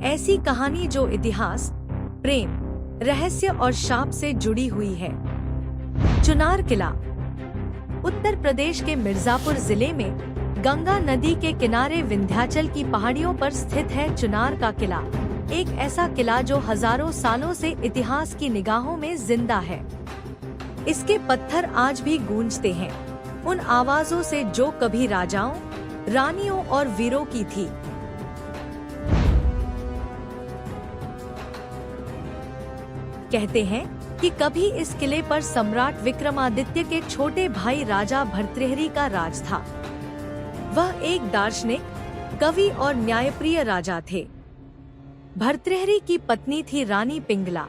ऐसी कहानी जो इतिहास, प्रेम, रहस्य और शाप से जुड़ी हुई है। चुनार किला उत्तर प्रदेश के मिर्जापुर जिले में गंगा नदी के किनारे विंध्याचल की पहाड़ियों पर स्थित है। चुनार का किला एक ऐसा किला जो हजारों सालों से इतिहास की निगाहों में जिंदा है। इसके पत्थर आज भी गूंजते हैं, उन आवाजों से जो कभी राजाओं, रानियों और वीरों की थी। कहते हैं कि कभी इस किले पर सम्राट विक्रमादित्य के छोटे भाई राजा भर्तृहरि का राज था। वह एक दार्शनिक, कवि और न्यायप्रिय राजा थे। भर्तृहरि की पत्नी थी रानी पिंगला,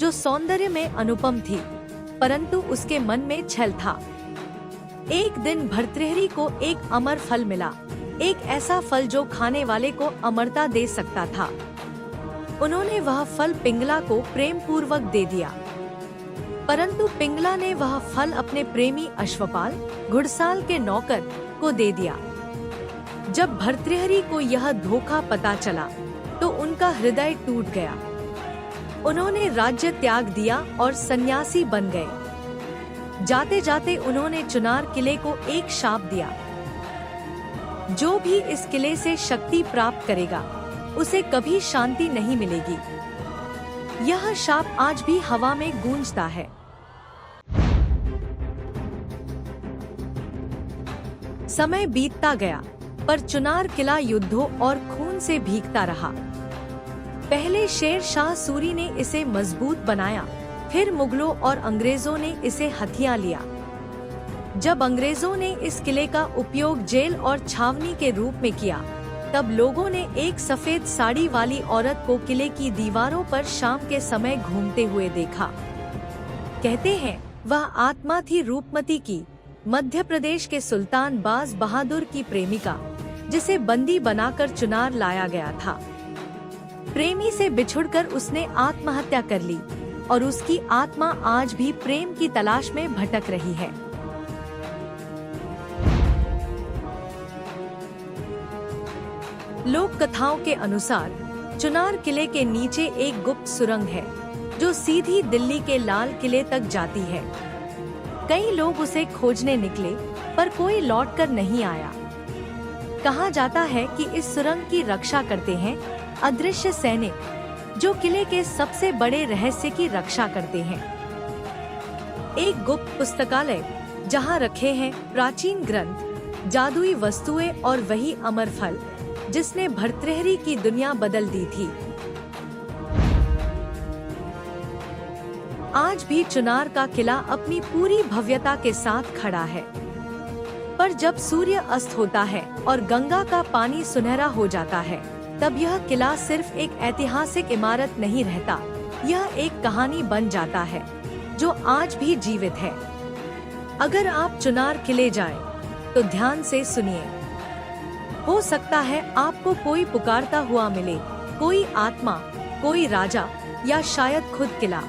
जो सौंदर्य में अनुपम थी, परंतु उसके मन में छल था। एक दिन भर्तृहरि को एक अमर फल मिला, एक ऐसा फल जो खाने वाले को अमरता दे सकता था। उन्होंने वह फल पिंगला को प्रेम पूर्वक दे दिया, परंतु पिंगला ने वह फल अपने प्रेमी अश्वपाल, घुड़साल के नौकर को दे दिया। जब भर्तृहरि को यह धोखा पता चला तो उनका हृदय टूट गया। उन्होंने राज्य त्याग दिया और सन्यासी बन गए। जाते जाते उन्होंने चुनार किले को एक शाप दिया, जो भी इस किले से शक्ति प्राप्त करेगा उसे कभी शांति नहीं मिलेगी। यह शाप आज भी हवा में गूंजता है। समय बीतता गया, पर चुनार किला युद्धों और खून से भीगता रहा। पहले शेर शाह सूरी ने इसे मजबूत बनाया, फिर मुगलों और अंग्रेजों ने इसे हथिया लिया। जब अंग्रेजों ने इस किले का उपयोग जेल और छावनी के रूप में किया, तब लोगों ने एक सफेद साड़ी वाली औरत को किले की दीवारों पर शाम के समय घूमते हुए देखा। कहते हैं वह आत्मा थी रूपमती की, मध्य प्रदेश के सुल्तान बाज बहादुर की प्रेमिका, जिसे बंदी बनाकर चुनार लाया गया था। प्रेमी से बिछुड़कर उसने आत्महत्या कर ली और उसकी आत्मा आज भी प्रेम की तलाश में भटक रही है। लोक कथाओं के अनुसार चुनार किले के नीचे एक गुप्त सुरंग है, जो सीधी दिल्ली के लाल किले तक जाती है। कई लोग उसे खोजने निकले, पर कोई लौटकर नहीं आया। कहा जाता है कि इस सुरंग की रक्षा करते हैं अदृश्य सैनिक, जो किले के सबसे बड़े रहस्य की रक्षा करते हैं। एक गुप्त पुस्तकालय, जहां रखे हैं प्राचीन ग्रंथ, जादुई वस्तुएं और वही अमर फल जिसने भर्तृहरि की दुनिया बदल दी थी। आज भी चुनार का किला अपनी पूरी भव्यता के साथ खड़ा है, पर जब सूर्य अस्त होता है और गंगा का पानी सुनहरा हो जाता है, तब यह किला सिर्फ एक ऐतिहासिक इमारत नहीं रहता, यह एक कहानी बन जाता है जो आज भी जीवित है। अगर आप चुनार किले जाएं, तो ध्यान से सुनिए। हो सकता है आपको कोई पुकारता हुआ मिले, कोई आत्मा, कोई राजा या शायद खुद किला।